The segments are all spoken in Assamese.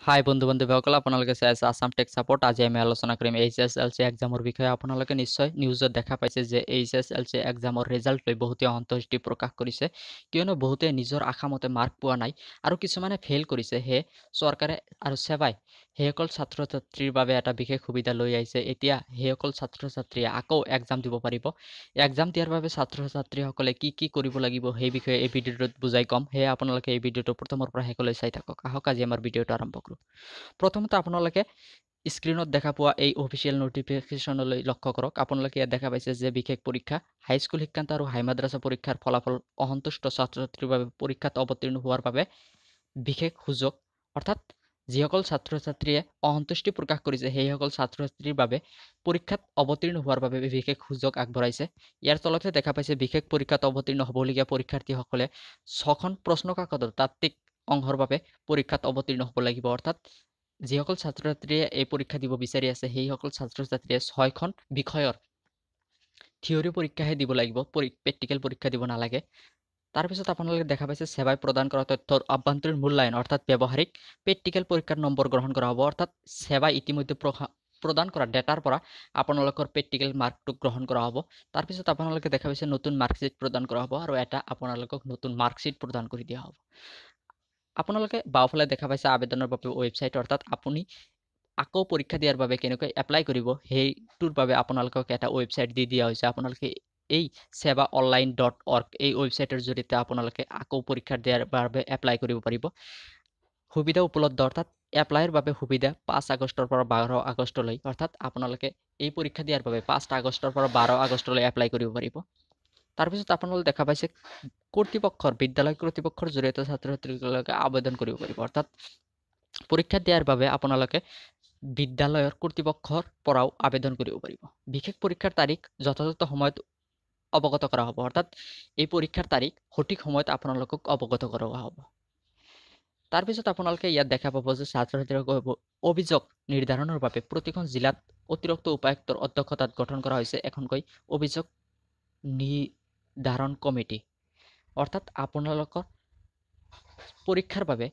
হাই বন্ধু বান্ধৱীসকল আপোনালোকে চাই আছে আসাম টেক সাপোৰ্ট। আজি আমি আলোচনা কৰিম HSLC এক্সামৰ বিষয়ে। আপোনালোকে নিশ্চয় নিউজত দেখা পাইছে যে HSLC এক্সামৰ ৰিজাল্ট লৈ বহুতে অসন্তুষ্টি প্ৰকাশ কৰিছে, কিয়নো বহুতে নিজৰ আশামতে মাৰ্ক পোৱা নাই আৰু কিছুমানে ফেইল কৰিছে। সেয়ে চৰকাৰে আৰু সেৱাই সেইসকল ছাত্ৰ ছাত্ৰীৰ বাবে এটা বিশেষ সুবিধা লৈ আহিছে। এতিয়া সেইসকল ছাত্ৰ ছাত্ৰীয়ে আকৌ এক্সাম দিব পাৰিব। এক্সাম দিয়াৰ বাবে ছাত্ৰ ছাত্ৰীসকলে কি কি কৰিব লাগিব সেই বিষয়ে এই ভিডিঅ'টোত বুজাই ক'ম। সেয়ে আপোনালোকে এই ভিডিঅ'টো প্ৰথমৰ পৰা শেষলৈ চাই থাকক। আহক আজি আমাৰ ভিডিঅ'টো আৰম্ভ কৰোঁ। প্ৰথমতে আপোনালোকে স্ক্ৰীনত দেখা পোৱা এই অফিচিয়েল নটিফিকেশ্যনলৈ লক্ষ্য কৰক। আপোনালোকে ইয়াত দেখা পাইছে যে বিশেষ পৰীক্ষা হাইস্কুল শিক্ষান্ত আৰু হাই মাদ্ৰাছা পৰীক্ষাৰ ফলাফল অসন্তুষ্ট ছাত্ৰ ছাত্ৰীৰ বাবে পৰীক্ষাত অৱতীৰ্ণ হোৱাৰ বাবে বিশেষ সুযোগ, অৰ্থাৎ যিসকল ছাত্ৰ ছাত্ৰীয়ে অসন্তুষ্টি প্ৰকাশ কৰিছে সেইসকল ছাত্ৰ ছাত্ৰীৰ বাবে পৰীক্ষাত অৱতীৰ্ণ হোৱাৰ বাবে বিশেষ সুযোগ আগবঢ়াইছে। ইয়াৰ তলতে দেখা পাইছে বিশেষ পৰীক্ষাত অৱতীৰ্ণ হ'বলগীয়া পৰীক্ষাৰ্থীসকলে 6খন প্ৰশ্নকাকতৰ তাত্ত্বিক অংশৰ বাবে পৰীক্ষাত অৱতীৰ্ণ হ'ব লাগিব। অৰ্থাৎ যিসকল ছাত্ৰ ছাত্ৰীয়ে এই পৰীক্ষা দিব বিচাৰি আছে সেইসকল ছাত্ৰ ছাত্ৰীয়ে 6খন বিষয়ৰ থিয়ৰী পৰীক্ষাহে দিব লাগিব, প্ৰেক্টিকেল পৰীক্ষা দিব নালাগে। তাৰপিছত আপোনালোকে দেখা পাইছে সেৱাই প্ৰদান কৰা তথ্যৰ আভ্যন্তৰীণ মূল্যায়ন, অৰ্থাৎ ব্যৱহাৰিক প্ৰেক্টিকেল পৰীক্ষাৰ নম্বৰ গ্ৰহণ কৰা হ'ব। অৰ্থাৎ সেৱাই ইতিমধ্যে প্ৰদান কৰা ডেটাৰ পৰা আপোনালোকৰ প্ৰেক্টিকেল মাৰ্কটো গ্ৰহণ কৰা হ'ব। তাৰপিছত আপোনালোকে দেখা পাইছে নতুন মাৰ্কশ্বিট প্ৰদান কৰা হ'ব আৰু এটা আপোনালোকক নতুন মাৰ্কশ্বিট প্ৰদান কৰি দিয়া হ'ব। আপোনালোকে বাওঁফালে দেখা পাইছে আবেদনৰ বাবে ৱেবছাইট, অৰ্থাৎ আপুনি আকৌ পৰীক্ষা দিয়াৰ বাবে কেনেকৈ এপ্লাই কৰিব সেইটোৰ বাবে আপোনালোকক এটা ৱেবছাইট দি দিয়া হৈছে। আপোনালোকে এই sevaonline.org এই ৱেবছাইটৰ জৰিয়তে আপোনালোকে আকৌ পৰীক্ষা দিয়াৰ বাবে এপ্লাই কৰিব পাৰিব। সুবিধা উপলব্ধ, অৰ্থাৎ এপ্লাইৰ বাবে সুবিধা 5 আগষ্টৰ পৰা 12 আগষ্টলৈ, অৰ্থাৎ আপোনালোকে এই পৰীক্ষা দিয়াৰ বাবে 5 আগষ্টৰ পৰা 12 আগষ্টলৈ এপ্লাই কৰিব পাৰিব। তাৰপিছত আপোনালোকে দেখা পাইছে বিদ্যালয় কৰ্তৃপক্ষৰ জৰিয়তে ছাত্ৰ ছাত্ৰীসকলে আবেদন কৰিব পাৰিব। অৰ্থাৎ পৰীক্ষা দিয়াৰ বাবে আপোনালোকে বিদ্যালয়ৰ কৰ্তৃপক্ষৰ পৰাও আবেদন কৰিব পাৰিব। বিশেষ পৰীক্ষাৰ তাৰিখ যথাযথ সময়ত অৱগত কৰা হ'ব, অৰ্থাৎ এই পৰীক্ষাৰ তাৰিখ সঠিক সময়ত আপোনালোকক অৱগত কৰোৱা হ'ব। তাৰপিছত আপোনালোকে ইয়াত দেখা পাব যে ছাত্ৰ ছাত্ৰীসকলৰ অভিযোগ নিৰ্ধাৰণৰ বাবে প্ৰতিখন জিলাত অতিৰিক্ত উপায়ুক্তৰ অধ্যক্ষতাত গঠন কৰা হৈছে এখনকৈ অভিযোগ নিৰ্ধাৰণ কমিটি। অৰ্থাৎ আপোনালোকৰ পৰীক্ষাৰ বাবে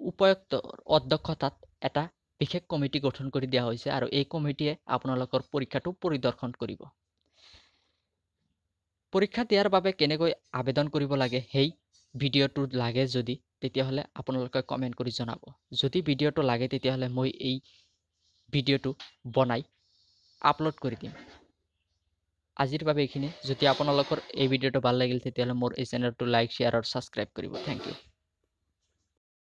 উপায়ুক্তৰ অধ্যক্ষতাত এটা বিশেষ কমিটি গঠন কৰি দিয়া হৈছে আৰু এই কমিটিয়ে আপোনালোকৰ পৰীক্ষাটো পৰিদৰ্শন কৰিব। পৰীক্ষা দিয়াৰ বাবে কেনেকৈ আবেদন কৰিব লাগে সেই ভিডিঅ'টো লাগে যদি তেতিয়াহ'লে আপোনালোকে কমেণ্ট কৰি জনাব। যদি ভিডিঅ'টো লাগে তেতিয়াহ'লে মই এই ভিডিঅ'টো বনাই আপলোড কৰি দিম। আজিৰ বাবে এইখিনি। যদি আপোনালোকৰ এই ভিডিঅ'টো ভাল লাগিল তেতিয়াহ'লে মোৰ এই চেনেলটো লাইক, শ্বেয়াৰ আৰু ছাবস্ক্ৰাইব কৰিব। Thank U.